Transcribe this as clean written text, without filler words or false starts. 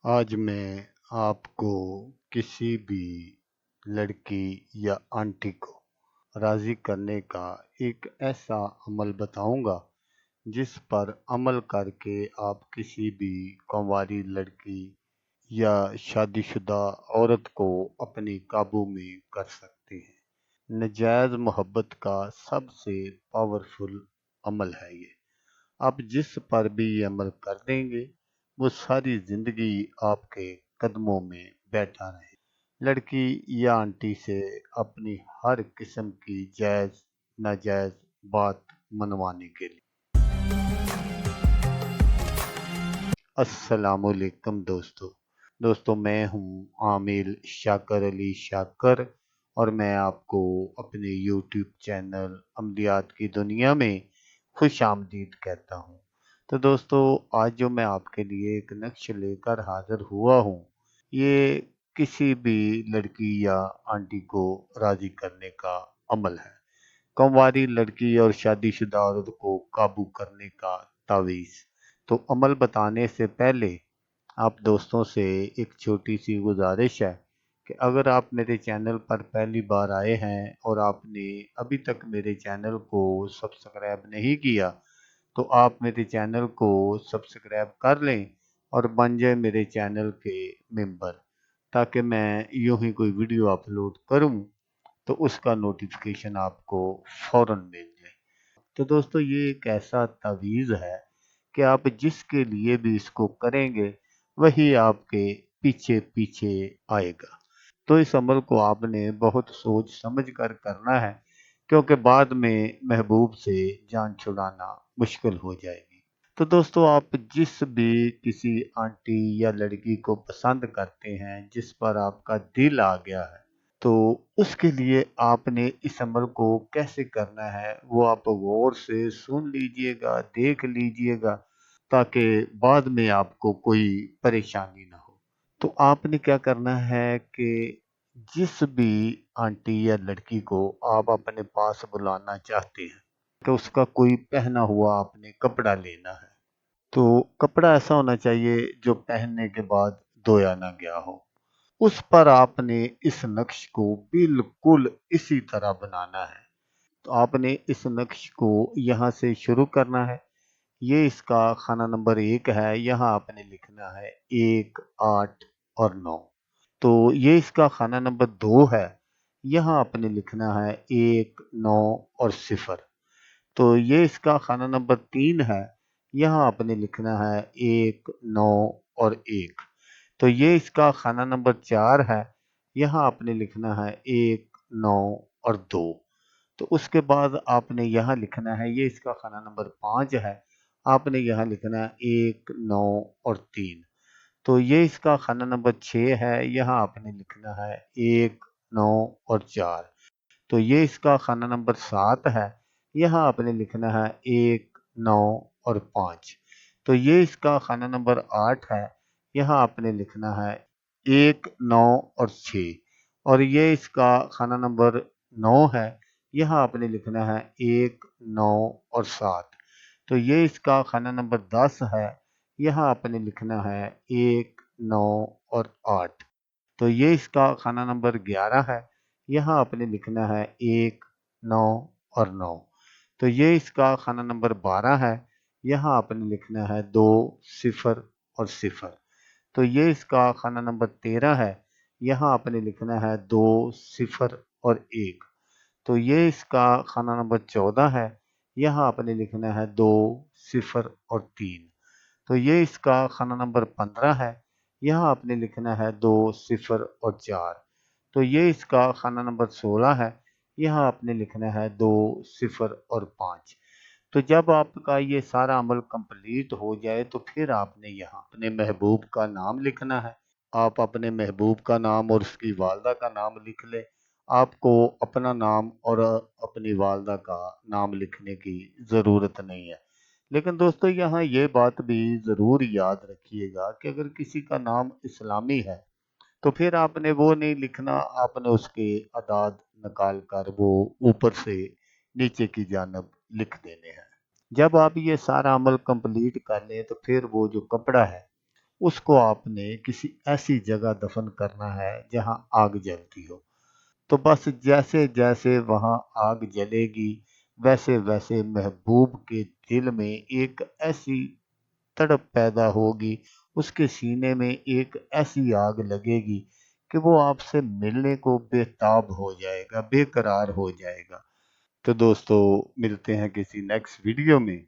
आज मैं आपको किसी भी लड़की या आंटी को राज़ी करने का एक ऐसा अमल बताऊंगा जिस पर अमल करके आप किसी भी कुंवारी लड़की या शादीशुदा औरत को अपने काबू में कर सकते हैं। नाजायज़ मोहब्बत का सबसे पावरफुल अमल है ये। आप जिस पर भी ये अमल कर देंगे वो सारी जिंदगी आपके कदमों में बैठा रहे। लड़की या आंटी से अपनी हर किस्म की जायज़ नाजायज़ बात मनवाने के लिए। अस्सलामुअलैकुम दोस्तों मैं हूँ आमिल शाकर अली शाकर और मैं आपको अपने यूट्यूब चैनल अमलियात की दुनिया में खुश आमदीद कहता हूँ। तो दोस्तों आज जो मैं आपके लिए एक नक्श लेकर हाजिर हुआ हूँ, ये किसी भी लड़की या आंटी को राज़ी करने का अमल है। कंवारी लड़की और शादीशुदा औरत को काबू करने का तावीज़। तो अमल बताने से पहले आप दोस्तों से एक छोटी सी गुजारिश है कि अगर आप मेरे चैनल पर पहली बार आए हैं और आपने अभी तक मेरे चैनल को सब्सक्राइब नहीं किया तो आप मेरे चैनल को सब्सक्राइब कर लें और बन जाए मेरे चैनल के मेंबर, ताकि मैं यूं ही कोई वीडियो अपलोड करूं तो उसका नोटिफिकेशन आपको फौरन मिल जाए। तो दोस्तों ये एक ऐसा तवीज़ है कि आप जिसके लिए भी इसको करेंगे वही आपके पीछे पीछे आएगा। तो इस अमल को आपने बहुत सोच समझ कर करना है, क्योंकि बाद में महबूब से जान छुड़ाना मुश्किल हो जाएगी। तो दोस्तों आप जिस भी किसी आंटी या लड़की को पसंद करते हैं, जिस पर आपका दिल आ गया है, तो उसके लिए आपने इस अमल को कैसे करना है वो आप गौर से सुन लीजिएगा, देख लीजिएगा, ताकि बाद में आपको कोई परेशानी ना हो। तो आपने क्या करना है कि जिस भी आंटी या लड़की को आप अपने पास बुलाना चाहते हैं तो उसका कोई पहना हुआ आपने कपड़ा लेना है। तो कपड़ा ऐसा होना चाहिए जो पहनने के बाद धोया ना गया हो। उस पर आपने इस नक्श को बिल्कुल इसी तरह बनाना है। तो आपने इस नक्श को यहाँ से शुरू करना है। ये इसका खाना नंबर 1 है। यहाँ आपने लिखना है 1, 8 और 9। तो ये इसका खाना नंबर 2 है। यहाँ आपने लिखना है 1, 9 और 0। तो ये इसका खाना नंबर 3 है। यहाँ आपने लिखना है 1, 9 और 1। तो ये इसका खाना नंबर 4 है। यहाँ आपने लिखना है 1, 9 और 2। तो उसके बाद आपने यहाँ लिखना है, ये इसका खाना नंबर 5 है। आपने यहाँ लिखना है 1, 9 और 3। तो ये इसका खाना नंबर 6 है। यहाँ आपने लिखना है 1, 9 और 4। तो ये इसका खाना नंबर 7 है। यहाँ आपने लिखना है 1, 9 और 5। तो ये इसका खाना नंबर 8 है। यहाँ आपने लिखना है 1, 9 और 6। और ये इसका खाना नंबर 9 है। यहाँ आपने लिखना है 1, 9 और 7। तो ये इसका खाना नंबर 10 है। यहाँ आपने लिखना है 1, 9 और 8। तो ये इसका खाना नंबर 11 है। यहाँ आपने लिखना है 1, 9 और 9। तो ये इसका खाना नंबर 12 है। यहाँ आपने लिखना है 2, 0 और 0। तो ये इसका खाना नंबर 13 है। यहाँ आपने लिखना है 2, 0 और 1। तो ये इसका खाना नंबर 14 है। यहाँ आपने लिखना है 2, 0 और 3। तो ये इसका खाना नंबर 15 है। यहाँ आपने लिखना है 2, 0 और 4। तो ये इसका खाना नंबर 16 है। यहाँ आपने लिखना है 2, 0 और 5। तो जब आपका ये सारा अमल कंप्लीट हो जाए तो फिर आपने यहाँ अपने महबूब का नाम लिखना है। आप अपने महबूब का नाम और उसकी वालदा का नाम लिख लें। आपको अपना नाम और अपनी वालदा का नाम लिखने की ज़रूरत नहीं है। लेकिन दोस्तों यहाँ ये बात भी ज़रूर याद रखिएगा कि अगर किसी का नाम इस्लामी है तो फिर आपने वो नहीं लिखना, आपने उसके अदाद निकाल कर वो ऊपर से नीचे की जानब लिख देने हैं। जब आप ये सारा अमल कंप्लीट कर लें तो फिर वो जो कपड़ा है उसको आपने किसी ऐसी जगह दफन करना है जहां आग जलती हो। तो बस जैसे जैसे वहां आग जलेगी, वैसे वैसे महबूब के दिल में एक ऐसी तड़प पैदा होगी, उसके सीने में एक ऐसी आग लगेगी कि वो आपसे मिलने को बेताब हो जाएगा, बेकरार हो जाएगा। तो दोस्तों, मिलते हैं किसी नेक्स्ट वीडियो में।